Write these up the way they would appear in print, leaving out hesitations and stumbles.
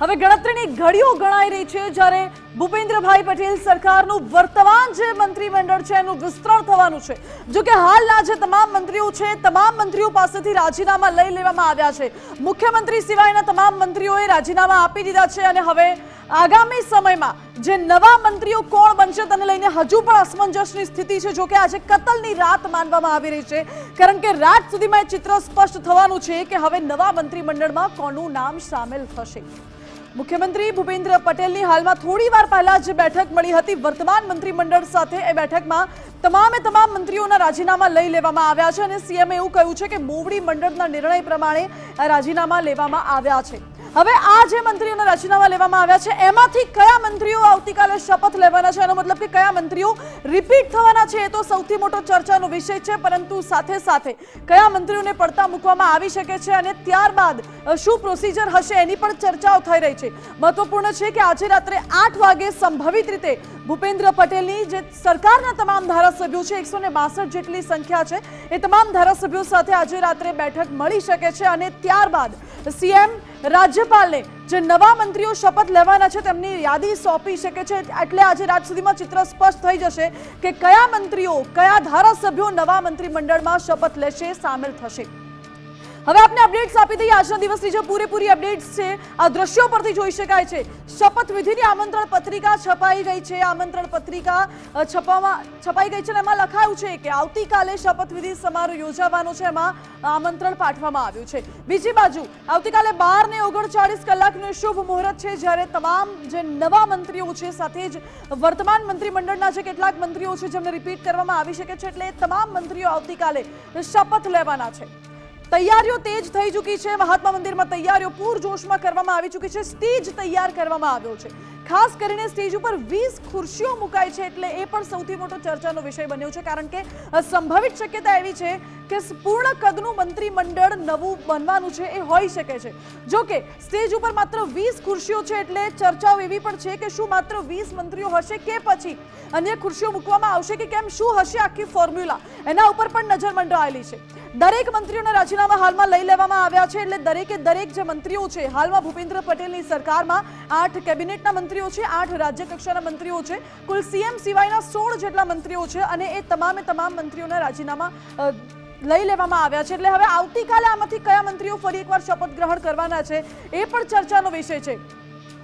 હવે ગણતરીની ઘડીઓ ગણાઈ રહી છે જ્યારે ભૂપેન્દ્રભાઈ પટેલ સરકારનું વર્તમાન જે મંત્રીમંડળ છે એનું વિસ્તરણ થવાનું છે। જો કે હાલના જે તમામ મંત્રીઓ છે તમામ મંત્રીઓ પાસેથી રાજીનામા લઈ લેવામાં આવ્યા છે। મુખ્યમંત્રી સિવાયના તમામ મંત્રીઓએ રાજીનામા આપી દીધા છે અને હવે આગામી સમયમાં જે નવા મંત્રીઓ કોણ બનશે તેને લઈને હજુ પણ અસમંજસની સ્થિતિ છે। જો કે આજે કતલની રાત માનવામાં આવી રહી છે કારણ કે રાત સુધીમાં ચિત્ર સ્પષ્ટ થવાનું છે કે હવે નવા મંત્રીમંડળમાં કોનું નામ સામેલ થશે। મુખ્યમંત્રી ભૂપેન્દ્ર પટેલની હાલમાં થોડી વાર પહેલા જે બેઠક મળી હતી વર્તમાન મંત્રીમંડળ સાથે, એ બેઠકમાં તમામ મંત્રીઓના રાજીનામા લઈ લેવામાં આવ્યા છે અને સીએમએ એવું કહ્યું છે કે મોવડી મંડળના નિર્ણય પ્રમાણે રાજીનામા લેવામાં આવ્યા છે। હવે આ જે મંત્રીઓના રાજીનામા લેવામાં આવ્યા છે એમાંથી કયા મંત્રીઓ આવતીકાલે શપથ લેવાના છે, એનો મતલબ કે કયા મંત્રીઓ રિપીટ થવાના છે, એ તો સૌથી મોટો ચર્ચાનો વિષય છે। પરંતુ સાથે સાથે કયા મંત્રીઓને પડતા મૂકવામાં આવી શકે છે અને ત્યારબાદ શું પ્રોસિજર હશે એની પણ ચર્ચાઓ થઈ રહી છે। મહત્વપૂર્ણ છે કે આજે રાત્રે 8 વાગે સંભવિત રીતે ભૂપેન્દ્ર પટેલની જે સરકારના તમામ ધારાસભ્યો છે 162 જેટલી સંખ્યા છે એ તમામ ધારાસભ્યો સાથે આજે રાત્રે બેઠક મળી શકે છે અને ત્યારબાદ સીએમ રાજ્યપાલને જે નવા મંત્રીઓ શપથ લેવાના છે તેમની યાદી સોંપી શકે છે। એટલે આજે રાત સુધીમાં ચિત્ર સ્પષ્ટ થઈ જશે કે કયા મંત્રીઓ કયા ધારાસભ્યો નવા મંત્રીમંડળમાં શપથ લેશે, સામેલ થશે। હવે આપને અપડેટ્સ આપી દઈએ। આજના દિવસની જે પૂરેપૂરી અપડેટ્સ છે આ દ્રશ્યો પરથી જોઈ શકાય છે। શપથવિધિની આમંત્રણ પત્રિકા છપાઈ ગઈ છે। આમંત્રણ પત્રિકા છપાઈ ગઈ છે અને એમાં લખાયું છે કે આવતીકાલે શપથવિધિ સમારોહ યોજાવાનો છે, એમાં આમંત્રણ પાઠવવામાં આવ્યું છે। બીજી બાજુ આવતીકાલે 12:39 કલાકનું શુભ મુહૂર્ત છે જ્યારે તમામ જે નવા મંત્રીઓ છે સાથે જ વર્તમાન મંત્રીમંડળના જે કેટલાક મંત્રીઓ છે જેમને રિપીટ કરવામાં આવી શકે છે, એટલે તમામ મંત્રીઓ આવતીકાલે શપથ લેવાના છે। તૈયારીઓ તેજ થઈ ચૂકી છે। મહાત્મા મંદિરમાં તૈયારીઓ પૂરજોશમાં કરવામાં આવી ચૂકી છે। સ્ટેજ તૈયાર કરવામાં આવ્યો છે। ખાસ કરીને સ્ટેજ ઉપર 20 ખુરશીઓ મુકાઈ છે, એટલે એ પણ સૌથી મોટો ચર્ચાનો વિષય બન્યો છે કારણ કે સંભવિત શક્યતા એવી છે કે પૂર્ણ કદનું મંત્રીમંડળ નવું બનવાનું છે એ હોઈ શકે છે। જો કે સ્ટેજ ઉપર માત્ર 20 ખુરશીઓ છે એટલે ચર્ચાઓ એવી પણ છે કે શું માત્ર 20 મંત્રીઓ હશે કે પછી અન્ય ખુરશીઓ મૂકવામાં આવશે કે કેમ, શું હશે આખી ફોર્મ્યુલા, એના ઉપર પણ નજર મંડરાયેલી છે। દરેક મંત્રીઓના રાજીનામા હાલમાં લઈ લેવામાં આવ્યા છે એટલે દરેક જે મંત્રીઓ છે હાલમાં ભૂપેન્દ્ર પટેલની સરકારમાં 8 કેબિનેટના મંત્રીઓ છે, 8 રાજ્ય કક્ષાના મંત્રીઓ છે, કુલ સીએમ સિવાયના 16 જેટલા મંત્રીઓ છે અને એ તમામ મંત્રીઓના રાજીનામા લઈ લેવામાં આવ્યા છે। એટલે હવે આવતીકાલે આમાંથી કયા મંત્રીઓ ફરી એકવાર શપથ ગ્રહણ કરવાના છે એ પણ ચર્ચાનો વિષય છે।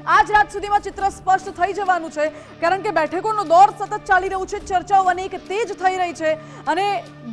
આજ રાત સુધીમાં ચિત્ર સ્પષ્ટ થઈ જવાનું છે કારણ કે બેઠકોનો દોર સતત ચાલી રહ્યું છે। ચર્ચાઓ અનેક તેજ થઈ રહી છે અને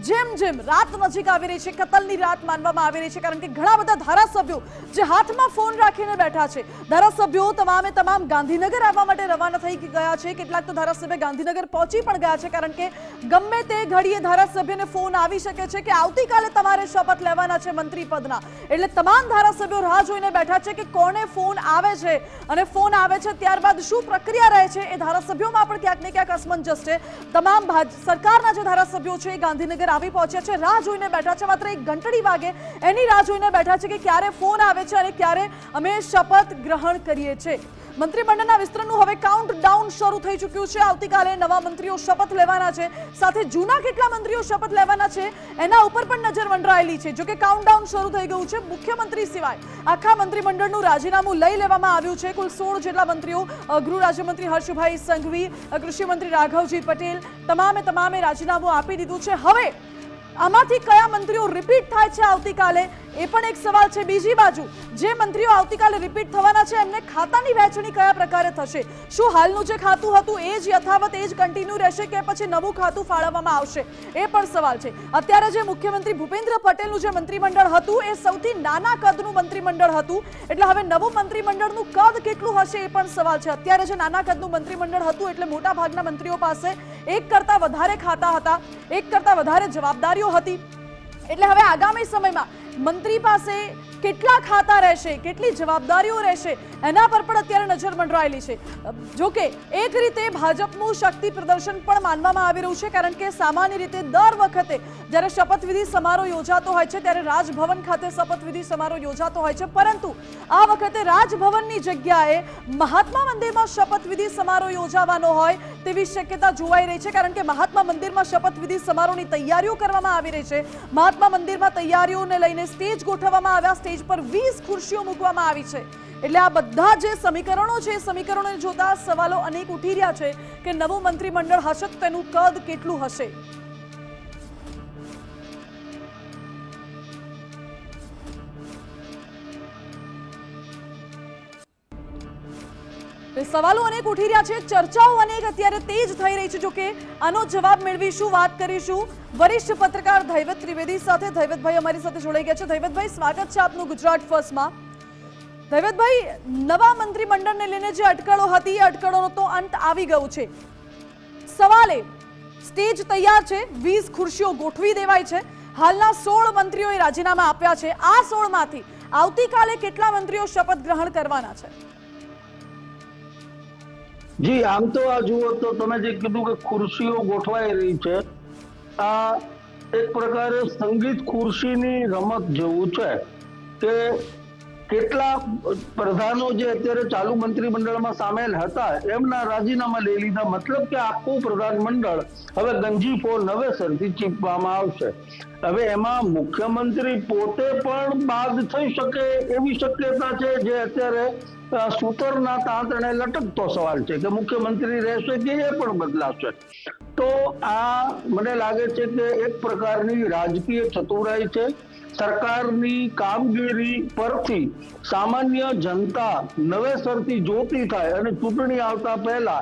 જેમ જેમ રાત નજીક આવી રહી છે કતલની રાત માનવામાં આવી રહી છે કારણ કે ઘણા બધા ધારાસભ્યો જે હાથમાં ફોન રાખીને બેઠા છે, ધારાસભ્યો તમામ ગાંધીનગર આવવા માટે રવાના થઈ ગયા છે। કેટલાક તો ધારાસભ્ય ગાંધીનગર પહોંચી પણ ગયા છે કારણ કે ગમે તે ઘડીએ ધારાસભ્યને ફોન આવી શકે છે કે આવતીકાલે તમારે શપથ લેવાના છે મંત્રી પદના। એટલે તમામ ધારાસભ્યો રાહ જોઈને બેઠા છે કે કોને ફોન આવે છે અને ફોન આવે છે ત્યારબાદ શું પ્રક્રિયા રહે છે। એ ધારાસભ્યોમાં પણ ક્યાંક ને ક્યાંક અસમંજસ છે। તમામ સરકારના જે ધારાસભ્યો છે એ ગાંધીનગર આવી પહોંચ્યા છે, રાહ જોઈને બેઠા છે, માત્ર એક ઘંટડી વાગે એની રાહ જોઈને બેઠા છે કે ક્યારે ફોન આવે છે અને ક્યારે અમે શપથ ગ્રહણ કરીએ છીએ। મંત્રીમંડળના વિસ્તરણનું હવે કાઉન્ટડાઉન શરૂ થઈ ચૂક્યું છે। આવતીકાલે નવા મંત્રીઓ શપથ લેવાના છે, સાથે જૂના કેટલા મંત્રીઓ શપથ લેવાના છે એના ઉપર પણ નજર મંડરાયેલી છે। જો કે કાઉન્ટડાઉન શરૂ થઈ ગયું છે। મુખ્યમંત્રી સિવાય આખા મંત્રીમંડળનું રાજીનામું લઈ લેવામાં આવ્યું છે। કુલ 16 જેટલા મંત્રીઓ, ગૃહ રાજ્યમંત્રી હર્ષભાઈ સંઘવી, કૃષિ મંત્રી રાઘવજી પટેલ, તમામે રાજીનામું આપી દીધું છે। હવે આમાંથી કયા મંત્રીઓ રિપીટ થાય છે આવતીકાલે એ પણ એક સવાલ છે। બીજી બાજુ જે મંત્રીઓ આવતીકાલે રિપીટ થવાના છે એમને ખાતાની વહેંચણી કયા પ્રકારે થશે? શું હાલનું જે ખાતું હતું એ જ યથાવત, એ જ કન્ટિન્યુ રહેશે કે પછી નવું ખાતું ફાળવવામાં આવશે? એ પણ સવાલ છે। અત્યારે જે મુખ્યમંત્રી ભૂપેન્દ્ર પટેલનું જે મંત્રીમંડળ હતું એ સૌથી નાના કદનું મંત્રીમંડળ હતું, એટલે હવે નવું મંત્રીમંડળનું કદ કેટલું હશે એ પણ સવાલ છે। અત્યારે જે નાના કદનું મંત્રીમંડળ હતું એટલે મોટા ભાગના મંત્રીઓ પાસે એક કરતા વધારે ખાતા હતા, એક કરતા વધારે જવાબદારીઓ હતી, એટલે હવે આગામી સમયમાં મંત્રી પાસે કેટલા ખાતા રહેશે, કેટલી જવાબદારીઓ રહેશે એના પર પણ અત્યારે નજર મંડરાયેલી છે। જો કે એક રીતે ભાજપનું શક્તિ પ્રદર્શન પણ માનવામાં આવી રહ્યું છે કારણ કે સામાન્ય રીતે દર વખતે જ્યારે શપથવિધિ સમારોહ યોજાતો હોય છે ત્યારે રાજભવન ખાતે શપથવિધિ સમારોહ યોજાતો હોય છે, પરંતુ આ વખતે રાજભવનની જગ્યાએ મહાત્મા મંદિરમાં શપથવિધિ સમારોહ યોજાવાનો હોય તેવી શક્યતા જોવાઈ રહી છે કારણ કે મહાત્મા મંદિરમાં શપથવિધિ સમારોહની તૈયારીઓ કરવામાં આવી રહી છે। મહાત્મા મંદિરમાં તૈયારીઓને લઈને સ્ટેજ ગોઠવવામાં આવ્યા, સ્ટેજ પર 20 ખુરશીઓ મૂકવામાં આવી છે। એટલે આ બધા જે સમીકરણો છે, સમીકરણોને જોતા સવાલો અનેક ઉઠી રહ્યા છે કે નવું મંત્રીમંડળ હશે તો તેનું કદ કેટલું હશે. સવાલો અનેક ઉઠી રહ્યા છે, ચર્ચાઓ અનેક અત્યારે તેજ થઈ રહી છે. જોકે આનો જવાબ મેળવીશું, વાત કરીશું વરિષ્ઠ પત્રકાર ધૈવત ત્રિવેદી સાથે. ધૈવતભાઈ અમારી સાથે જોડાઈ ગયા છે. ધૈવતભાઈ, સ્વાગત છે આપનું ગુજરાત ફર્સ્ટમાં. ધૈવતભાઈ, નવા મંત્રીમંડળને લઈને જે અટકળો હતી એ અટકળોનો તો અંત આવી ગયો છે. સવાલે સ્ટેજ તૈયાર છે, 20 ખુરશીઓ ગોઠવી દેવાય છે. હાલના 16 મંત્રીઓએ રાજીનામા આપ્યા છે. આ 16 માંથી આવતીકાલે કેટલા મંત્રીઓ શપથ ગ્રહણ કરવાના છે? જી, આમ તો આ જુઓ તો તમે જે કીધું કે ખુરશીઓ ગોઠવાઈ રહી છે, આ એક પ્રકારે સંગીત ખુરશીની રમત જેવું છે કે કેટલા પ્રધાનો જે અત્યારે ચાલુ મંત્રીમંડળમાં સામેલ હતા એમના રાજીનામા લઈ લીધા. મતલબ કે આખું પ્રધાનમંડળ હવે ગંજીફો નવેસરથી ચીપવામાં આવશે. હવે એમાં મુખ્યમંત્રી પોતે પણ બાદ થઈ શકે એવી શક્યતા છે, જે અત્યારે સૂતરના તાંતણે લટકતો સવાલ છે કે મુખ્યમંત્રી રહેશે કે એ પણ બદલાશે. તો આ મને લાગે છે કે એક પ્રકારની રાજકીય ચતુરાઈ છે. સરકારની કામગીરી પરથી સામાન્ય જનતા નવેસરથી જોતી થાય અને ચૂંટણી આવતા પહેલા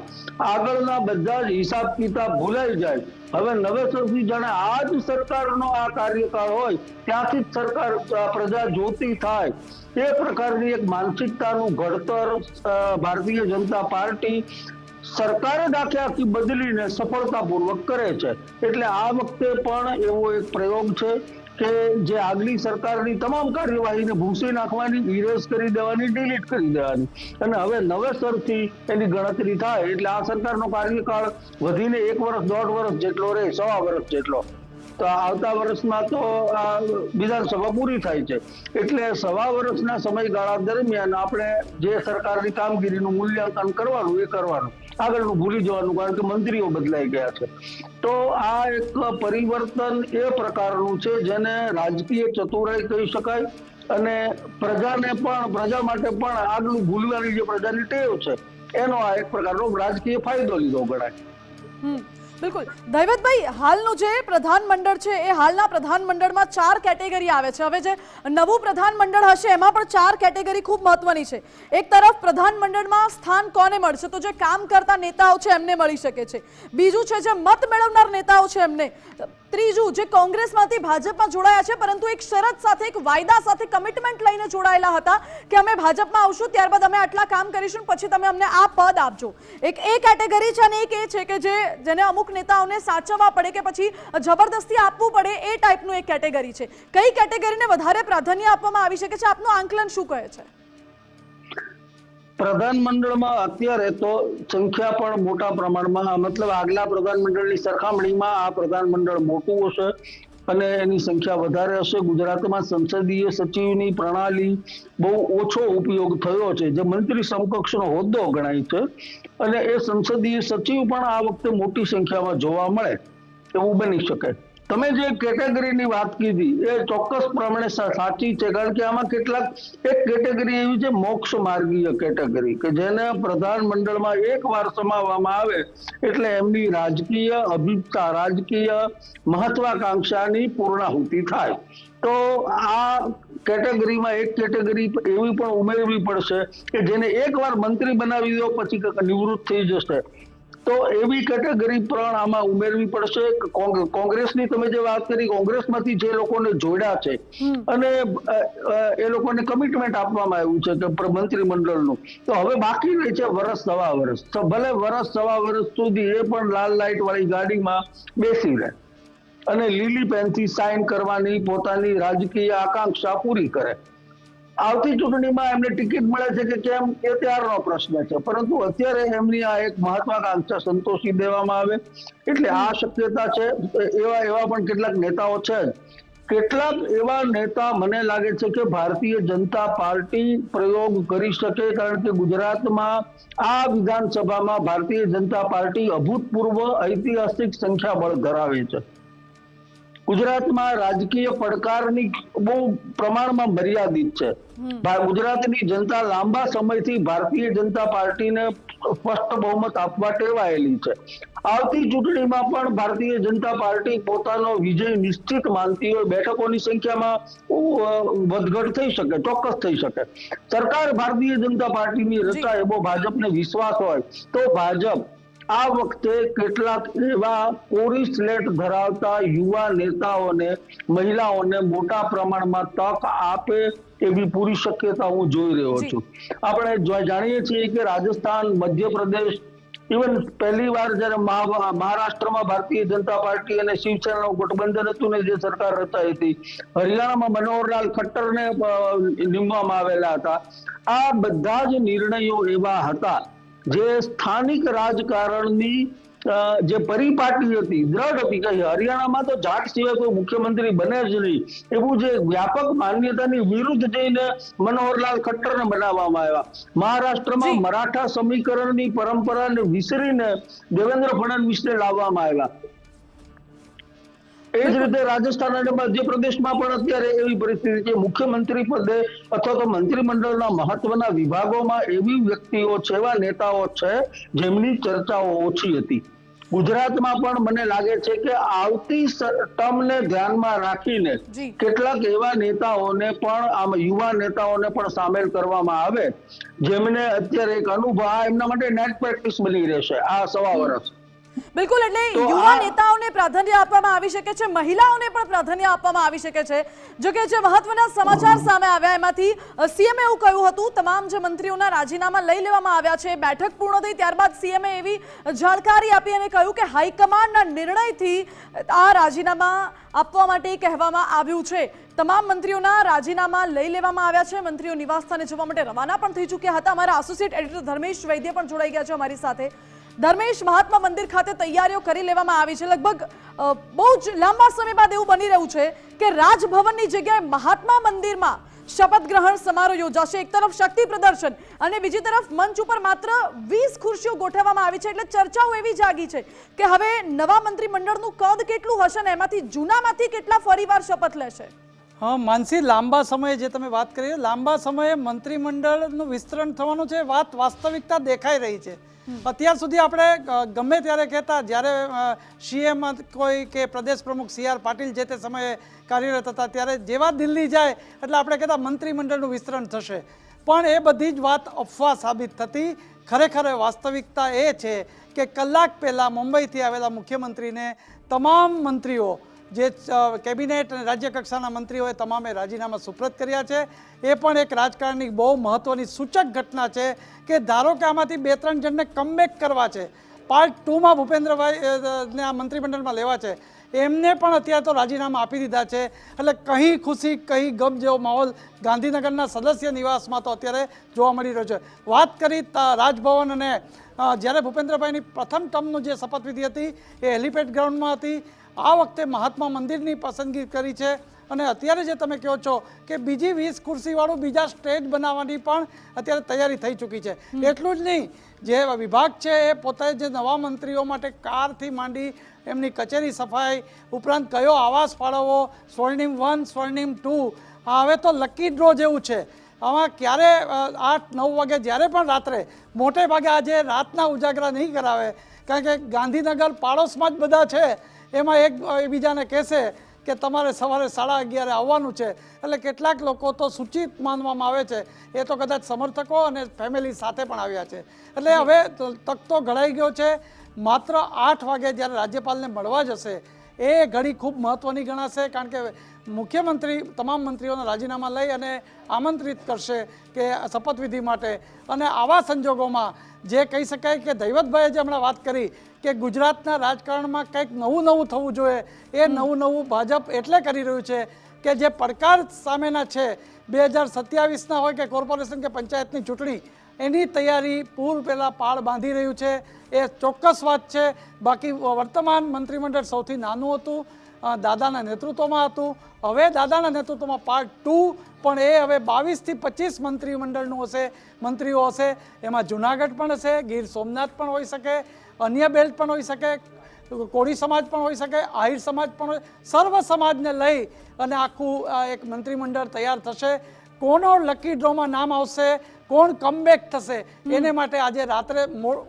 આગળના બધા જ હિસાબ કિતાબ ભૂલાઈ જાય. હવે નવેસરથી જાણે આ જ સરકારનો આ કાર્યકાળ હોય ત્યાંથી જ સરકાર પ્રજા જોતી થાય એ પ્રકારની એક માનસિકતાનું ઘડતર ભારતીય જનતા પાર્ટી સરકારે આખી બદલીને સફળતાપૂર્વક કરે છે. એટલે આ વખતે પણ એવો એક પ્રયોગ છે કે જે આગલી સરકારની તમામ કાર્યવાહીને ભૂંસી નાખવાની, ઇરેઝ કરી દેવાની, ડિલીટ કરી દેવાની અને હવે નવેસરથી એની ગણતરી થાય. એટલે આ સરકારનો કાર્યકાળ વધીને 1 વર્ષ 1.5 વર્ષ જેટલો રહે, 1.25 વર્ષ જેટલો. તો આવતા વર્ષમાં તો આ વિધાનસભા પૂરી થાય છે. એટલે 1.25 વર્ષના સમયગાળા દરમિયાન આપણે જે સરકારની કામગીરીનું મૂલ્યાંકન કરવાનું એ કરવાનું, આગળનું ભૂલી જવાનું, કારણ કે મંત્રીઓ બદલાઈ ગયા છે. તો આ એક પરિવર્તન એ પ્રકારનું છે જેને રાજકીય ચતુરાઈ કહી શકાય અને પ્રજા માટે પણ આગળ ભૂલવાની જે પ્રજાની ટેવ છે એનો આ એક પ્રકારનો રાજકીય ફાયદો લીધો ગણાય. બિલકુલ. ધૈવતભાઈ, હાલનું જે પ્રધાનમંડળ છે એ હાલના પ્રધાનમંડળમાં 4 કેટેગરી આવે છે. હવે જે નવું પ્રધાનમંડળ હશે એમાં પણ 4 કેટેગરી ખૂબ મહત્વની છે. એક તરફ પ્રધાનમંડળમાં સ્થાન કોને મળશે, તો જે કામ કરતા નેતાઓ છે એમને મળી શકે છે. બીજું છે જે મત મેળવનાર નેતાઓ છે એમને. ત્રીજું જે કોંગ્રેસમાંથી ભાજપમાં જોડાયા છે પરંતુ એક શરત સાથે, એક વાયદા સાથે, કમિટમેન્ટ લઈને જોડાયેલા હતા કે અમે ભાજપમાં આવશું ત્યારબાદ અમે આટલા કામ કરીશું પછી તમે અમને આ પદ આપજો. એક એ કેટેગરી છે અને એક એ છે કે જેને અમુક નેતાઓને સાચવવા પડે કે પછી જબરદસ્તી આપવું પડે એ ટાઈપનું એક કેટેગરી છે. કઈ કેટેગરીને વધારે પ્રાધાન્ય આપવામાં આવી શકે છે? આપનું આંકલન શું કહે છે? પ્રધાનમંડળમાં અત્યારે તો સંખ્યા પણ મોટા પ્રમાણમાં, મતલબ આગલા પ્રધાનમંડળની સરખામણીમાં આ પ્રધાનમંડળ મોટું હશે અને એની સંખ્યા વધારે હશે. ગુજરાતમાં સંસદીય સચિવની પ્રણાલી બહુ ઓછો ઉપયોગ થયો છે, જે મંત્રી સમકક્ષનો હોદ્દો ગણાય છે અને એ સંસદીય સચિવ પણ આ વખતે મોટી સંખ્યામાં જોવા મળે એવું બની શકે. તમે જે કેટેગરીની વાત કીધી એ ચોક્કસ પ્રમાણે સાચી છે, કારણ કે આમાં કેટલાક એક કેટેગરી એવી છે મોક્ષ માર્ગીય કેટેગરી કે જેને પ્રધાનમંડળમાં એકવાર સમાવવામાં આવે એટલે એમની રાજકીય અભિપ્તા, રાજકીય મહત્વાકાંક્ષાની પૂર્ણાહુતિ થાય. તો આ કેટેગરીમાં એક કેટેગરી એવી પણ ઉમેરવી પડશે કે જેને એકવાર મંત્રી બનાવી દો પછી નિવૃત્ત થઈ જશે. તો એવી કેટેગરી પણ આમાં ઉમેરવી પડશે. કોંગ્રેસની તમે જે વાત કરી, કોંગ્રેસમાંથી જે લોકોને જોડ્યા છે અને એ લોકોને કમિટમેન્ટ આપવામાં આવ્યું છે કે મંત્રીમંડળનું, તો હવે બાકી રહે છે વર્ષ 1.25 વર્ષ. તો ભલે વર્ષ 1.25 વર્ષ સુધી એ પણ લાલ લાઇટ વાળી ગાડીમાં બેસી રહે અને લીલી પેનથી સાઇન કરવાની પોતાની રાજકીય આકાંક્ષા પૂરી કરે. આવતી ચૂંટણીમાં એમને ટિકિટ મળે છે કે કેમ એ ત્યારનો પ્રશ્ન છે, પરંતુ અત્યારે એમની આ એક મહત્વાકાંક્ષા સંતોષી દેવામાં આવે એટલે આ શક્યતા છે. એવા પણ કેટલાક નેતાઓ છે. કેટલાક એવા નેતા મને લાગે છે કે ભારતીય જનતા પાર્ટી પ્રયોગ કરી શકે, કારણ કે ગુજરાતમાં આ વિધાનસભામાં ભારતીય જનતા પાર્ટી અભૂતપૂર્વ ઐતિહાસિક સંખ્યાબળ ધરાવે છે ગુજરાતમાં રાજકીય પડકારની બહુ પ્રમાણમાં મર્યાદિત છે. ગુજરાતની જનતા લાંબા સમયથી ભારતીય જનતા પાર્ટીને સ્પષ્ટ બહુમત આપવા ટેવાયેલી છે. આવતી ચૂંટણીમાં પણ ભારતીય જનતા પાર્ટી પોતાનો વિજય નિશ્ચિત માનતી હોય. બેઠકોની સંખ્યામાં વધઘટ થઈ શકે, ચોક્કસ થઈ શકે. સરકાર ભારતીય જનતા પાર્ટીની રચાય એવો ભાજપને વિશ્વાસ હોય તો ભાજપ આ વખતે કેટલાક એવા કોરી સ્લેટ ધરાવતા યુવા નેતાઓને, મહિલાઓને મોટા પ્રમાણમાં તક આપે એવી પૂરી શક્યતા હું જોઈ રહ્યો છું. આપણે જાણીએ છીએ કે રાજસ્થાન, મધ્યપ્રદેશ, ઇવન પહેલી વાર જયારે મહારાષ્ટ્રમાં ભારતીય જનતા પાર્ટી અને શિવસેનાનું ગઠબંધન હતું ને જે સરકાર રચાઈ હતી, હરિયાણામાં મનોહરલાલ ખટ્ટરને નીમવામાં આવેલા હતા. આ બધા જ નિર્ણયો એવા હતા જે સ્થાનિક રાજકારણની જે પરિપાટી હતી, દ્રઢ હતી કે હરિયાણામાં તો જાટ સિવાય કોઈ મુખ્યમંત્રી બને જ નહીં, એવું જે વ્યાપક માન્યતાની વિરુદ્ધ જઈને મનોહરલાલ ખટ્ટરને બનાવવામાં આવ્યા. મહારાષ્ટ્રમાં મરાઠા સમીકરણની પરંપરાને વિસરીને દેવેન્દ્ર ફડણવીસને લાવવામાં આવ્યા. એ જ રીતે રાજસ્થાન અને મધ્યપ્રદેશમાં પણ અત્યારે એવી પરિસ્થિતિ છે. મુખ્યમંત્રી પદે અથવા તો મંત્રીમંડળના મહત્વના વિભાગોમાં એવી વ્યક્તિઓ છે, એવા નેતાઓ છે જેમની ચર્ચાઓ ઓછી હતી. ગુજરાતમાં પણ મને લાગે છે કે આવતી ટર્મને ધ્યાનમાં રાખીને કેટલાક એવા નેતાઓને પણ, આમ યુવા નેતાઓને પણ સામેલ કરવામાં આવે જેમને અત્યારે એક અનુભવ એમના માટે નેટ પ્રેક્ટિસ બની રહેશે આ 1.5 વર્ષ. બિલકુલ, એટલે યુવા નેતાઓને પ્રાધાન્ય આપવામાં આવી શકે છે, મહિલાઓને પણ પ્રાધાન્ય આપવામાં આવી શકે છે. જો કે જે મહત્વના સમાચાર સામે આવ્યા એમાંથી સીએમએ એવું કહ્યું હતું તમામ જે મંત્રીઓના રાજીનામા લઈ લેવામાં આવ્યા છે. બેઠક પૂર્ણ થઈ ત્યારબાદ સીએમએ એવી જાણકારી આપી અને કહ્યું કે હાઈકમાન્ડના નિર્ણયથી આ રાજીનામા આપવા માટે કહેવામાં આવ્યું છે. તમામ મંત્રીઓના રાજીનામા લઈ લેવામાં આવ્યા છે. મંત્રીઓ નિવાસસ્થાને જવા માટે રવાના પણ થઈ ચૂક્યા હતા. અમારા એસોસિએટ એડિટર ધર્મેશ વૈદ્ય પણ જોડાઈ ગયા છે અમારી સાથે. ધર્મેશ, મહાત્મા મંદિર ખાતે તૈયારીઓ કરી લેવામાં આવી છે. લગભગ બહુ જ લાંબા સમય બાદ એવું બની રહ્યું છે કે રાજભવનની જગ્યાએ મહાત્મા મંદિરમાં શપથ ગ્રહણ સમારોહ યોજાશે. એક તરફ શક્તિ પ્રદર્શન અને બીજી તરફ મંચ ઉપર માત્ર 20 ખુરશીઓ ગોઠવવામાં આવી છે. એટલે ચર્ચાઓ એવી જાગી છે કે હવે નવા મંત્રીમંડળનું કદ કેટલું હશે અને એમાંથી જૂનામાંથી કેટલા ફરીવાર શપથ લેશે. હા માનસી, લાંબા સમયે જે તમે વાત કરી, લાંબા સમયે મંત્રીમંડળનું વિસ્તરણ થવાનું છે, વાત વાસ્તવિકતા દેખાઈ રહી છે. અત્યાર સુધી આપણે ગમે ત્યારે કહેતા, જ્યારે સીએમ કોઈ કે પ્રદેશ પ્રમુખ CR પાટીલ જે તે સમયે કાર્યરત હતા, ત્યારે જેવા દિલ્હી જાય એટલે આપણે કહેતા મંત્રીમંડળનું વિસ્તરણ થશે. પણ એ બધી જ વાત અફવા સાબિત થતી. ખરેખર વાસ્તવિકતા એ છે કે કલાક પહેલાં મુંબઈથી આવેલા મુખ્યમંત્રીને તમામ મંત્રીઓ, જે કેબિનેટ અને રાજ્ય કક્ષાના મંત્રીઓએ તમામે રાજીનામા સુપ્રત કર્યા છે. એ પણ એક રાજકારણની બહુ મહત્વની સૂચક ઘટના છે કે ધારો કે આમાંથી 2-3 જણને કમબેક કરવા છે, પાર્ટ 2માં ભૂપેન્દ્રભાઈને આ મંત્રીમંડળમાં લેવા છે, એમને પણ અત્યારે તો રાજીનામા આપી દીધા છે. એટલે કહી ખુશી કહી ગમ જેવો માહોલ ગાંધીનગરના સદસ્ય નિવાસમાં તો અત્યારે જોવા મળી રહ્યો છે. વાત કરી રાજભવન અને જ્યારે ભૂપેન્દ્રભાઈની પ્રથમ ટર્મનું જે શપથવિધિ હતી એ હેલિપેડ ગ્રાઉન્ડમાં હતી. આ વખતે મહાત્મા મંદિરની પસંદગી કરી છે અને અત્યારે જે તમે કહો છો કે બીજી 20 ખુરશીવાળું બીજા સ્ટેજ બનાવવાની પણ અત્યારે તૈયારી થઈ ચૂકી છે. એટલું જ નહીં, જે વિભાગ છે એ પોતે જે નવા મંત્રીઓ માટે કારથી માંડી એમની કચેરી સફાઈ ઉપરાંત કયો આવાસ ફાળવવો, સ્વર્ણિમ 1 સ્વર્ણિમ 2, હવે તો લકી ડ્રો જેવું છે. આમાં ક્યારે 8-9 વાગે જ્યારે પણ રાત્રે, મોટે ભાગે આજે રાતના ઉજાગરા નહીં કરાવે, કારણ કે ગાંધીનગર પાડોશમાં જ બધા છે. એમાં એક બીજાને કહેશે કે તમારે સવારે 11:30 આવવાનું છે. એટલે કેટલાક લોકો તો સૂચિત માનવામાં આવે છે, એ તો કદાચ સમર્થકો અને ફેમિલી સાથે પણ આવ્યા છે. એટલે હવે તકતો ઘડાઈ ગયો છે. માત્ર 8 વાગે જ્યારે રાજ્યપાલને મળવા જશે એ ઘડી ખૂબ મહત્ત્વની ગણાશે, કારણ કે મુખ્યમંત્રી તમામ મંત્રીઓના રાજીનામા લઈ અને આમંત્રિત કરશે કે શપથવિધિ માટે. અને આવા સંજોગોમાં જે કહી શકાય કે દૈવતભાઈએ જે હમણાં વાત કરી કે ગુજરાતના રાજકારણમાં કંઈક નવું થવું જોઈએ, એ નવું ભાજપ એટલે કરી રહ્યું છે કે જે પડકાર સામેના છે 2027ના હોય કે કોર્પોરેશન કે પંચાયતની ચૂંટણી, એની તૈયારી પૂર પહેલાં પાળ બાંધી રહ્યું છે. એ ચોક્કસ વાત છે. બાકી વર્તમાન મંત્રીમંડળ સૌથી નાનું હતું, દાદાના નેતૃત્વમાં હતું. હવે દાદાના નેતૃત્વમાં પાર્ટ 2, પણ એ હવે 22 થી 25 મંત્રીમંડળનું હશે, મંત્રીઓ હશે. એમાં જુનાગઢ પણ હશે, ગીર સોમનાથ પણ હોઈ શકે, અન્ય બેલ્ટ પણ હોઈ શકે, કોળી સમાજ પણ હોઈ શકે, આહિર સમાજ પણ હોય, સર્વ સમાજને લઈ અને આખું એક મંત્રીમંડળ તૈયાર થશે. કોનો લકી ડ્રોમાં નામ આવશે, કોણ કમબેક થશે, એને માટે આજે રાત્રે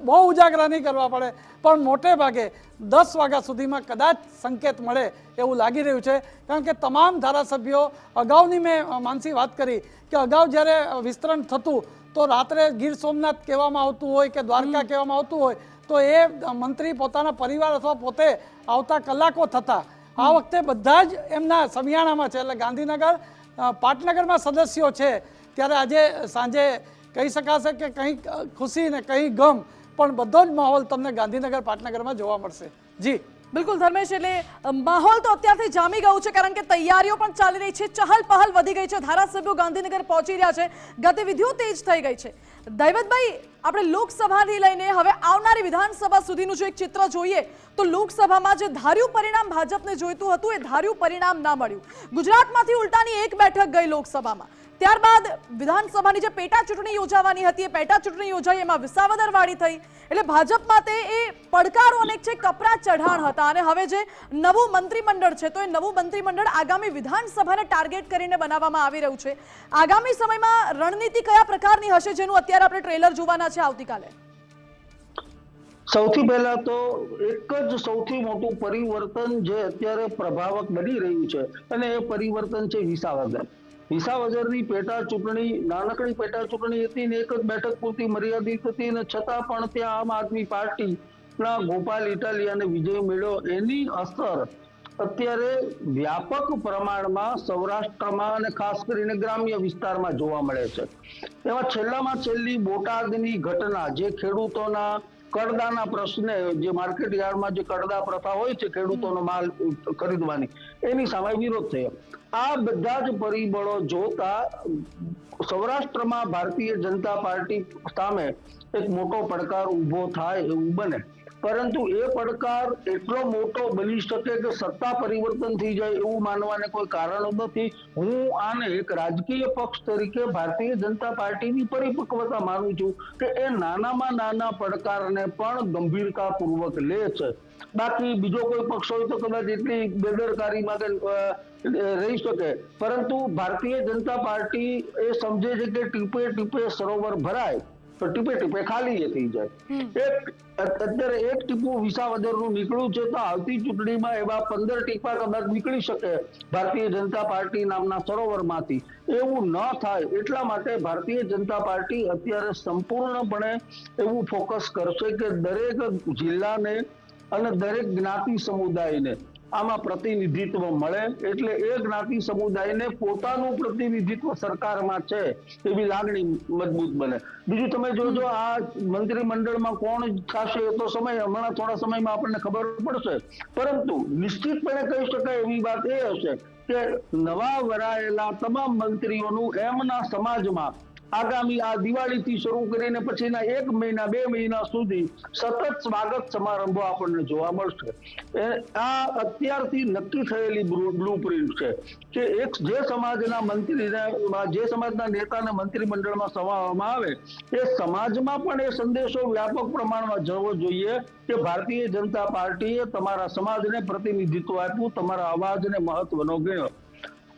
બહુ ઉજાગરા નહીં કરવા પડે, પણ મોટે ભાગે 10 વાગ્યા સુધીમાં કદાચ સંકેત મળે એવું લાગી રહ્યું છે. કારણ કે તમામ ધારાસભ્યો, અગાઉની મેં માનસી વાત કરી કે અગાઉ જ્યારે વિસ્તરણ થતું તો રાત્રે ગીર સોમનાથ કહેવામાં આવતું હોય કે દ્વારકા કહેવામાં આવતું હોય તો એ મંત્રી પોતાના પરિવાર અથવા પોતે આવતા કલાકો થતા. આ વખતે બધા જ એમના સમિયાણામાં છે, એટલે ગાંધીનગર પાટનગરમાં સદસ્યો છે, ત્યારે આજે સાંજે કહી શકાશે કે કંઈક ખુશી ને કંઈ ગમ, પણ બધો જ માહોલ તમને ગાંધીનગર પાટનગરમાં જોવા મળશે. જી બિલકુલ ધર્મેશ, એટલે માહોલ તો અત્યારથી જામી ગયું છે, કારણ કે તૈયારીઓ પણ ચાલી રહી છે, ચહલ પહલ વધી ગઈ છે, ધારાસભ્યો ગાંધીનગર પહોંચી રહ્યા છે, ગતિવિધિઓ તેજ થઈ ગઈ છે. દૈવતભાઈ, આપણે લોકસભાથી લઈને હવે આવનારી વિધાનસભા સુધીનું જો એક ચિત્ર જોઈએ તો લોકસભામાં જે ધાર્યું પરિણામ ભાજપને જોઈતું હતું એ ધાર્યું પરિણામ ના મળ્યું. ગુજરાતમાંથી ઉલટાની એક બેઠક ગઈ લોકસભામાં. ત્યારબાદ વિધાનસભાની જે પેટા ચૂંટણી યોજાવાની હતી એ પેટા ચૂંટણી યોજાઈ, એમાં વિસાવદરવાળી થઈ. એટલે ભાજપ માટે એ પડકારો અનેક છે, કપરા ચઢાણ હતા. અને હવે જે નવું મંત્રીમંડળ છે તો એ નવું મંત્રીમંડળ આગામી વિધાનસભાને ટાર્ગેટ કરીને બનાવવામાં આવી રહ્યું છે. આગામી સમયમાં રણનીતિ કયા પ્રકારની હશે, જેનું અત્યારે આપણે ટ્રેલર જોવાના છે આવતીકાલે? સૌથી પહેલા તો એક જ સૌથી મોટું પરિવર્તન જે અત્યારે પ્રભાવક બની રહ્યું છે અને એ પરિવર્તન છે વિસાવદર. વિસાવદરની પેટા ચૂંટણી નાનકડી પેટા ચૂંટણી હતી ને એક જ બેઠક પૂરતી મર્યાદિત હતી, ને છતાં પણ ત્યાં આમ આદમી પાર્ટીના ગોપાલ ઇટાલિયાને વિજય મળ્યો. એની અસર અત્યારે વ્યાપક પ્રમાણમાં સૌરાષ્ટ્રમાં અને ખાસ કરીને ગ્રામ્ય વિસ્તારમાં જોવા મળે છે. એમાં છેલ્લામાં છેલ્લી બોટાદની ઘટના, જે ખેડૂતોના કડદાના પ્રશ્ને, જે માર્કેટ યાર્ડમાં જે કડદા પ્રથા હોય છે ખેડૂતોનો માલ ખરીદવાની, એની સામે વિરોધ થયો. આ બધા જ પરિબળો જોતા સૌરાષ્ટ્રમાં ભારતીય જનતા પાર્ટી સામે એક મોટો પડકાર ઊભો થાય એવું બને. પરંતુ એ પડકાર એટલો મોટો બની શકે કે સત્તા પરિવર્તન થઈ જાય એવું માનવાને કોઈ કારણ નથી. હું આને એક રાજકીય પક્ષ તરીકે ભારતીય જનતા પાર્ટીની પરિપક્વતા માનું છું કે એ નાનામાં નાના પડકારને પણ ગંભીરતાપૂર્વક લે છે. બાકી બીજો કોઈ પક્ષ હોય તો કદાચ એટલી બેદરકારીમાં રહી શકે, પરંતુ ભારતીય જનતા પાર્ટી એ સમજે છે કે ટીપે ટીપે સરોવર ભરાય તો ટીપે ટીપે ખાલી થઈ જાય. અત્યારે એક ટીપું વિસાવદરનું નીકળ્યું છે તો આવતી ચૂંટણીમાં એવા 15 ટીપા કદાચ નીકળી શકે ભારતીય જનતા પાર્ટી નામના સરોવરમાંથી. એવું ન થાય એટલા માટે ભારતીય જનતા પાર્ટી અત્યારે સંપૂર્ણપણે એવું ફોકસ કરશે કે દરેક જિલ્લાને અને દરેક જ્ઞાતિ સમુદાયને આમાં પ્રતિનિધિત્વ મળે, એટલે એ જ્ઞાતિ સમુદાયને પોતાનું પ્રતિનિધિત્વ સરકારમાં છે એવી લાગણી મજબૂત બને. બીજું તમે જોજો, આ મંત્રીમંડળમાં કોણ થશે એ તો હમણાં થોડા સમયમાં આપણને ખબર પડશે, પરંતુ નિશ્ચિતપણે કહી શકાય એવી વાત એ હશે કે નવા વરાયેલા તમામ મંત્રીઓનું એમના સમાજમાં આગામી આ દિવાળીથી શરૂ કરીને પછીના 1 મહિના 2 મહિના સુધી સતત સ્વાગત સમારંભો આપણને જોવા મળશે. આ અત્યારથી નક્કી થયેલી બ્લુપ્રિન્ટ છે કે જે સમાજના મંત્રીને, જે સમાજના નેતાને મંત્રીમંડળમાં સમાવવામાં આવે એ સમાજમાં પણ એ સંદેશો વ્યાપક પ્રમાણમાં જવો જોઈએ કે ભારતીય જનતા પાર્ટીએ તમારા સમાજને પ્રતિનિધિત્વ આપ્યું, તમારા અવાજને મહત્વનો ગણ્યો.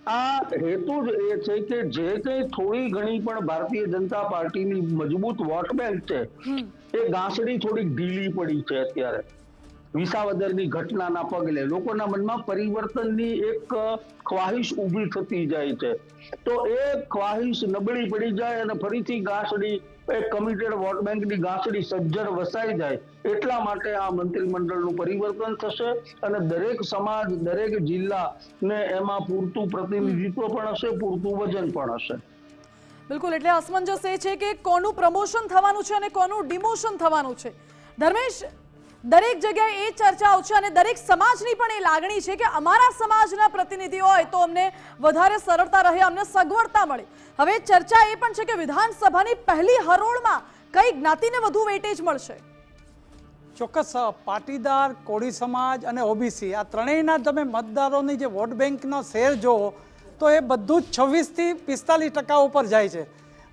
આ હેતુ જ એ છે કે જે કંઈ થોડી ઘણી પણ ભારતીય જનતા પાર્ટીની મજબૂત વોટ બેંક છે એ ગાંસડી થોડીક ઢીલી પડી છે. અત્યારે વિસાવદરની ઘટનાના પગલે લોકોના મનમાં પરિવર્તનની એક ખ્વાહિશ ઊભી થતી જાય છે, તો એ ખ્વાહિશ નબળી પડી જાય અને ફરીથી ગાંસડી, એક કમિટેડ વોટ બેંકની ગાંસડી સજ્જડ વસાઈ જાય. એટલા માટે આ મંત્રીમંડળનું પરિવર્તન થશે અને દરેક સમાજ, દરેક જિલ્લાને એમાં પૂરતું પ્રતિનિધિત્વ પણ હશે, પૂરતું વજન પણ હશે. બિલકુલ, એટલે અસમંજસ એ છે કે કોનું પ્રમોશન થવાનું છે અને કોનું ડિમોશન થવાનું છે. ધર્મેશ, દરેક જગ્યાએ એ ચર્ચાઓ છે અને દરેક સમાજની પણ એ લાગણી છે કે અમારા સમાજના પ્રતિનિધિ હોય તો અમને વધારે સરળતા રહે, અમને સગવડતા મળે. હવે ચર્ચા એ પણ છે કે વિધાનસભાની પહેલી હરોળમાં કઈ જ્ઞાતિને વધુ વેટેજ મળશે? ચોક્કસ પાટીદાર, કોળી સમાજ અને ઓબીસી આ ત્રણેયના તમે મતદારોની જે વોટ બેંકનો શેર જોવો તો એ બધું જ 26 થી 45% ઉપર જાય છે.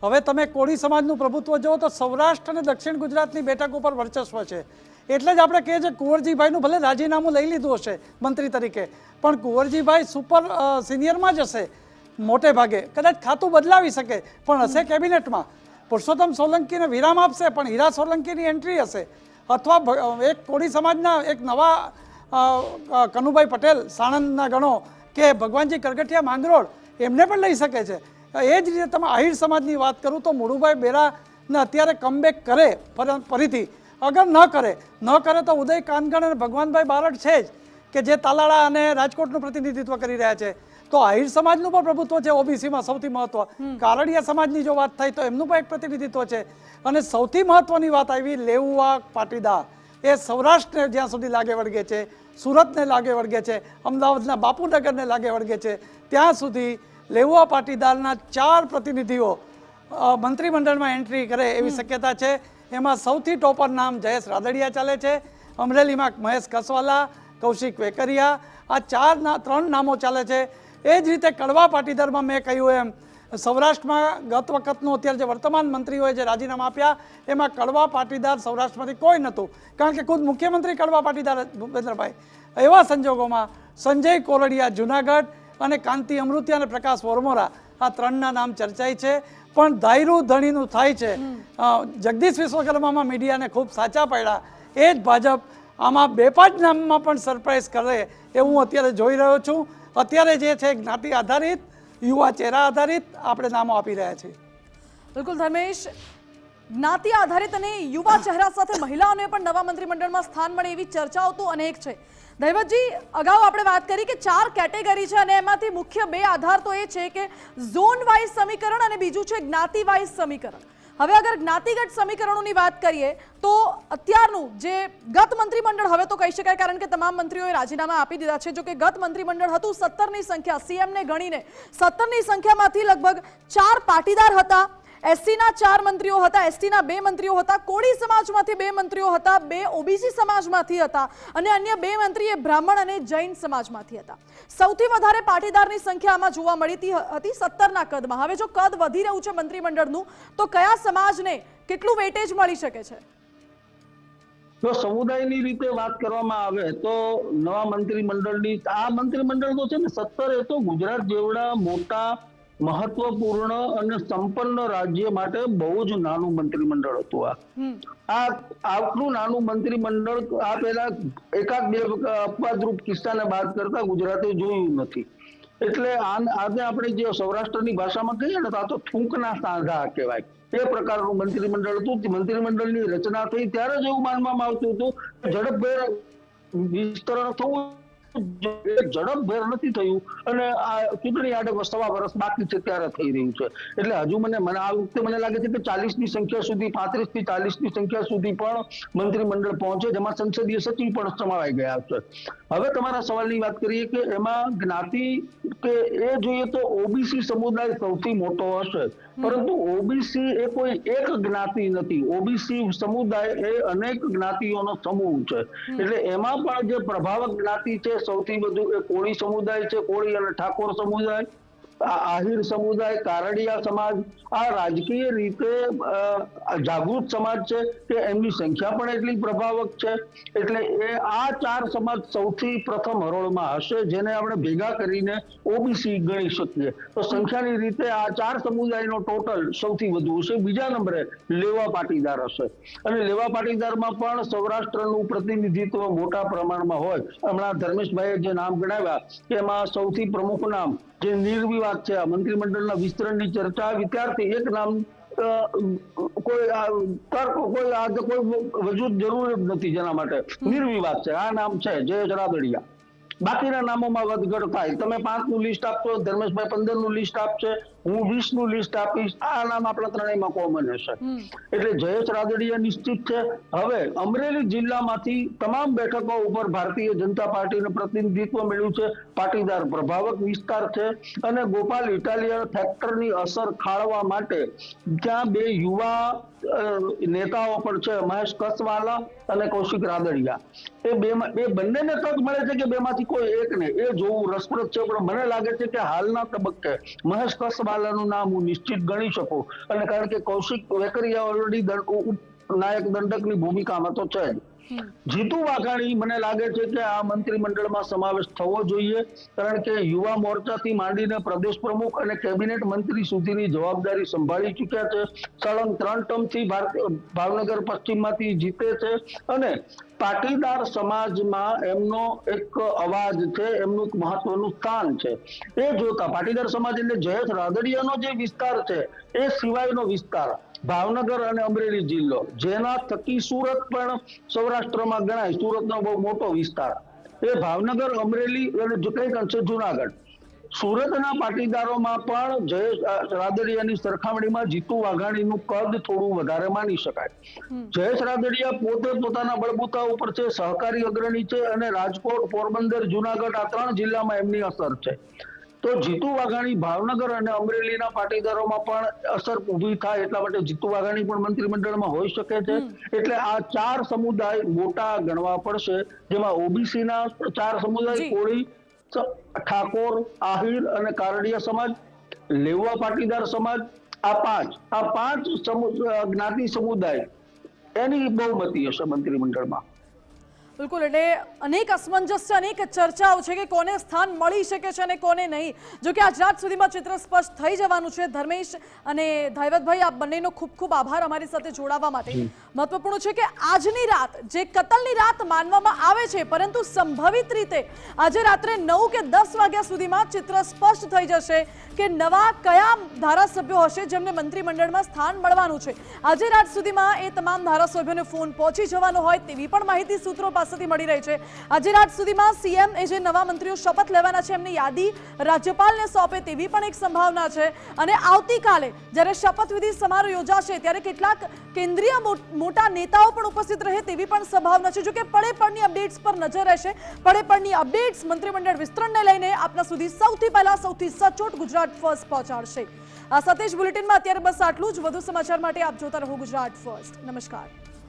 હવે તમે કોળી સમાજનું પ્રભુત્વ જુઓ તો સૌરાષ્ટ્ર અને દક્ષિણ ગુજરાતની બેઠક ઉપર વર્ચસ્વ છે. એટલે જ આપણે કહીએ છીએ કુંવરજીભાઈનું ભલે રાજીનામું લઈ લીધું હશે મંત્રી તરીકે, પણ કુંવરજીભાઈ સુપર સિનિયરમાં જ હશે મોટે ભાગે. કદાચ ખાતું બદલાવી શકે પણ હશે કેબિનેટમાં. પુરુષોત્તમ સોલંકીને વિરામ આપશે પણ હીરા સોલંકીની એન્ટ્રી હશે, અથવા એક કોળી સમાજના એક નવા કનુભાઈ પટેલ સાણંદના ગણો કે ભગવાનજી કરગઠિયા માંગરોળ એમને પણ લઈ શકે છે. એ જ રીતે તમે આહિર સમાજની વાત કરું તો મુળુભાઈ બેરાને અત્યારે કમબેક કરે ફરીથી, અગર ન કરે તો ઉદય કાનગણ અને ભગવાનભાઈ બારડ છે જ કે જે તાલાળા અને રાજકોટનું પ્રતિનિધિત્વ કરી રહ્યા છે. તો આહિર સમાજનું પણ પ્રભુત્વ છે ઓબીસીમાં સૌથી મહત્વ. કારડિયા સમાજની જો વાત થાય તો એમનું પણ એક પ્રતિનિધિત્વ છે. અને સૌથી મહત્વની વાત આવી લેઉવા પાટીદાર, એ સૌરાષ્ટ્રને જ્યાં સુધી લાગે વળગે છે, સુરતને લાગે વળગે છે, અમદાવાદના બાપુનગરને લાગે વળગે છે, ત્યાં સુધી લેઉવા પાટીદારના 4 પ્રતિનિધિઓ મંત્રીમંડળમાં એન્ટ્રી કરે એવી શક્યતા છે. એમાં સૌથી ટોપર નામ જયેશ રાદડિયા ચાલે છે, અમરેલીમાં મહેશ કસવાલા, કૌશિક વેકરિયા, આ 3 નામો ચાલે છે. એ જ રીતે કડવા પાટીદારમાં મેં કહ્યું એમ સૌરાષ્ટ્રમાં ગત વખતનું અત્યારે જે વર્તમાન મંત્રીઓએ જે રાજીનામા આપ્યા એમાં કડવા પાટીદાર સૌરાષ્ટ્રમાંથી કોઈ નહોતું, કારણ કે ખુદ મુખ્યમંત્રી કડવા પાટીદાર ભૂપેન્દ્રભાઈ. એવા સંજોગોમાં સંજય કોરડિયા જુનાગઢ અને કાંતિ અમૃતિયા અને પ્રકાશ વરમોરા આ 3ના નામ ચર્ચાય છે. પણ ધાયરું ધણીનું થાય છે. જગદીશ વિશ્વકર્મામાં મીડિયાને ખૂબ સાચા પડ્યા. એ જ ભાજપ આમાં 2-5 નામમાં પણ સરપ્રાઈઝ કરે એવું હું અત્યારે જોઈ રહ્યો છું. અત્યારે જે છે જ્ઞાતિ આધારિત, યુવા ચહેરા આધારિત આપણે નામો આપી રહ્યા છીએ. બિલકુલ ધર્મેશ, જ્ઞાતિ આધારિત અને યુવા ચહેરા સાથે મહિલાઓને પણ નવા મંત્રીમંડળમાં સ્થાન મળે એવી ચર્ચાઓ તો અનેક છે. દૈવતજી, અગાઉ આપણે વાત કરી કે 4 કેટેગરી છે અને એમાંથી મુખ્ય 2 આધાર તો એ છે કે ઝોન વાઇઝ સમીકરણ અને બીજું છે જ્ઞાતિ વાઇઝ સમીકરણ. હવે અગર જ્ઞાતિગત સમીકરણોની વાત કરીએ તો અત્યારનું જે ગત મંત્રીમંડળ હવે તો કહી શકાય, કારણ કે તમામ મંત્રીઓએ રાજીનામા આપી દીધા છે. જો કે ગત મંત્રીમંડળ હતું 17ની સંખ્યા, સીએમને ગણીને 17ની સંખ્યામાંથી લગભગ 4 પાટીદાર હતા, એસસીના 4 મંત્રીઓ હતા, એસટીના 2 મંત્રીઓ હતા, કોળી સમાજમાંથી 2 મંત્રીઓ હતા, 2 ઓબીસી સમાજમાંથી હતા અને અન્ય 2 મંત્રી એ બ્રાહ્મણ અને જૈન સમાજમાંથી હતા. સૌથી વધારે પાટીદારની સંખ્યા આમાં જોવા મળી હતી 17ના કદમાં. હવે જો કદ વધી રહ્યું છે મંત્રીમંડળનું તો કયા સમાજને કેટલું વેટેજ મળી શકે છે? જો સમુદાયની રીતે વાત કરવામાં આવે તો નવા મંત્રીમંડળની આ મંત્રીમંડળ તો છે ને 17 એ તો ગુજરાત જેવડા મોટા મહત્વપૂર્ણ અને સંપન્ન રાજ્ય માટે બહુ જ નાનું મંત્રીમંડળ હતું. આટલું નાનું મંત્રીમંડળ આ પહેલા 1-2 અપવાદરૂપ કિસ્સાને બાદ કરતા ગુજરાતે જોયું નથી. એટલે આજે આપણે જે સૌરાષ્ટ્રની ભાષામાં કહીએ ને તો આ તો થૂંકના સાંધા કહેવાય. એ પ્રકારનું મંત્રીમંડળ હતું. મંત્રીમંડળની રચના થઈ ત્યારે જ એવું માનવામાં આવતું હતું કે ઝડપભેર વિસ્તરણ થવું, ઝડપભેર નથી થયું અને આ ચૂંટણી આડે 1.25 વર્ષ બાકી છે ત્યારે થઈ રહ્યું છે. એટલે હજુ મને આ વખતે મને લાગે છે કે 40ની સંખ્યા સુધી, 35 થી 40ની સંખ્યા સુધી પણ મંત્રીમંડળ પહોંચે, જેમાં સંસદીય સચિવ પણ સમાવાઈ ગયા છે. હવે તમારા સવાલની વાત કરીએ કે એમાં જ્ઞાતિ કે એ જોઈએ તો ઓબીસી સમુદાય સૌથી મોટો હશે, પરંતુ ઓબીસી એ કોઈ એક જ્ઞાતિ નથી. ઓબીસી સમુદાય એ અનેક જ્ઞાતિઓનો સમૂહ છે. એટલે એમાં પણ જે પ્રભાવક જ્ઞાતિ છે સૌથી વધુ એ કોળી સમુદાય છે. કોળી અને ઠાકોર સમુદાય, આહિર સમુદાય, કારડિયા સમાજ, આ રાજકીય રીતે જાગૃત સમાજ છે કે એમની સંખ્યા પણ એટલી પ્રભાવક છે. એટલે એ આ 4 સમાજ સૌથી પ્રથમ હરોળમાં હશે, જેને આપણે ભેગા કરીને ઓબીસી ગણી શકીએ. તો સંખ્યાની રીતે આ 4 સમુદાયનો ટોટલ સૌથી વધુ હશે. બીજા નંબરે લેવા પાટીદાર હશે અને લેવા પાટીદારમાં પણ સૌરાષ્ટ્રનું પ્રતિનિધિત્વ મોટા પ્રમાણમાં હોય. હમણાં ધર્મેશભાઈએ જે નામ ગણાવ્યા એમાં સૌથી પ્રમુખ નામ જે નિર્વિવાદ છે, આ મંત્રીમંડળના વિસ્તરણની ચર્ચા વિદ્યાર્થી એક નામ કોઈ તર્ક કોઈ વજૂદ જરૂર જ નથી, જેના માટે નિર્વિવાદ છે. આ નામ છે જયેશ રાદડિયા. બાકીના નામોમાં વધઘટ થાય. તમે 5નું લિસ્ટ આપશો, ધર્મેશભાઈ 15નું લિસ્ટ આપશે, હું 20નું લિસ્ટ આપીશ. આ નામ આપણા ત્રણેયમાં કોમન હશે. એટલે જયેશ રાદડિયા નિશ્ચિત છે. હવે અમરેલી જિલ્લામાંથી તમામ બેઠકો ઉપર ભારતીય જનતા પાર્ટીને પ્રતિનિધિત્વ મળ્યું છે. પાટીદાર પ્રભાવક વિસ્તાર છે અને ગોપાલ ઇટાલિયન ફેક્ટરની અસર ખાળવા માટે ત્યાં 2 યુવા નેતાઓ પણ છે, મહેશ કસવાલા અને કૌશિક રાદડિયા. એ બંનેને તક મળે છે કે બેમાંથી કોઈ એકને, એ જોવું રસપ્રદ છે. પણ મને લાગે છે કે હાલના તબક્કે મહેશ કસવાલા વાલાનું નામ હું નિશ્ચિત ગણી શકું, અને કારણ કે કૌશિક વેકરિયા ઓલરેડી નાયક દંડકની ભૂમિકામાં તો છે જ. જીતુ વાઘાણી મને લાગે છે કે આ મંત્રીમંડળમાં સમાવેશ થવો જોઈએ, કારણ કે યુવા મોરચાથી માંડીને પ્રદેશ પ્રમુખ અને કેબિનેટ મંત્રી સુધીની જવાબદારી સંભાળી ચૂક્યા છે. સળંગ 3 ટર્મથી ભાવનગર પશ્ચિમમાંથી જીતે છે, અને પાટીદાર સમાજમાં એમનો એક અવાજ છે, એમનું એક મહત્વનું સ્થાન છે. એ જોતા પાટીદાર સમાજ એટલે જયેશ રાદડિયાનો જે વિસ્તાર છે એ સિવાયનો વિસ્તાર ભાવનગર અને અમરેલી જિલ્લો, જેના થકી સુરત પણ સૌરાષ્ટ્રમાં ગણાય, સુરતનો બહુ મોટો વિસ્તાર, એ ભાવનગર, અમરેલી અને કંઈક અંશે જુનાગઢ. સુરતના પાટીદારોમાં પણ જયેશ રાદડિયાની સરખામણીમાં જીતુ વાઘાણીનું કદ થોડું વધારે માની શકાય. જયેશ રાદડિયા પોતે પોતાના બળબૂતા ઉપર છે, સહકારી અગ્રણી છે, અને રાજકોટ, પોરબંદર, જુનાગઢ આ 3 જિલ્લામાં એમની અસર છે. તો જીતુ વાઘાણી ભાવનગર અને અમરેલીના પાટીદારોમાં પણ અસર ઊભી થાય એટલા માટે જીતુ વાઘાણી પણ મંત્રીમંડળમાં હોઈ શકે છે. એટલે આ 4 સમુદાય મોટા ગણવા પડશે, જેમાં ઓબીસીના 4 સમુદાય, કોળી, ઠાકોર, આહિર અને કારડિયા સમાજ, લેવા પાટીદાર સમાજ, આ પાંચ જ્ઞાતિ સમુદાય એની બહુમતી હશે મંત્રીમંડળમાં. બિલકુલ, એટલે અનેક અસમંજસ છે, અનેક ચર્ચાઓ છે કે કોને સ્થાન મળી શકે છે અને કોને નહીં. જો કે આજ રાત સુધીમાં ચિત્ર સ્પષ્ટ થઈ જવાનું છે. ધર્મેશ અને ધૈવતભાઈ, આપ બંનેનો ખૂબ ખૂબ આભાર અમારી સાથે જોડાવા માટે. મહત્વપૂર્ણ છે કે આજની રાત જે કતલની રાત માનવામાં આવે છે, પરંતુ સંભવિત રીતે આજે રાત્રે 9 કે 10 વાગ્યા સુધીમાં ચિત્ર સ્પષ્ટ થઈ જશે કે નવા કયા ધારાસભ્યો હશે જેમને મંત્રીમંડળમાં સ્થાન મળવાનું છે. આજે રાત સુધીમાં એ તમામ ધારાસભ્યોને ફોન પહોંચી જવાનો હોય તેવી પણ માહિતી સૂત્રો પાસેથી મળી રહી છે. આજે રાત સુધીમાં સીએમ એ જે નવા મંત્રીઓ શપથ લેવાના છે એમની યાદી રાજ્યપાલને સોંપે તેવી પણ એક સંભાવના છે. અને આવતીકાલે જ્યારે શપથવિધિ સમારોહ યોજાશે ત્યારે કેટલાક કેન્દ્રીય મોટા નેતાઓ પણ ઉપસ્થિત રહે તેવી પણ સંભાવના છે. જો કે પડેપડની અપડેટ્સ પર નજર રહેશે. પડેપડની અપડેટ્સ મંત્રીમંડળ વિસ્તરણને લઈને આપના સુધી સૌથી પહેલા સૌથી સચોટ ગુજરાત ફર્સ્ટ પહોંચાડશે. આ સાથે જ બુલેટિનમાં અત્યારે બસ આટલું જ. વધુ સમાચાર માટે આપ જોતા રહો ગુજરાત ફર્સ્ટ. નમસ્કાર.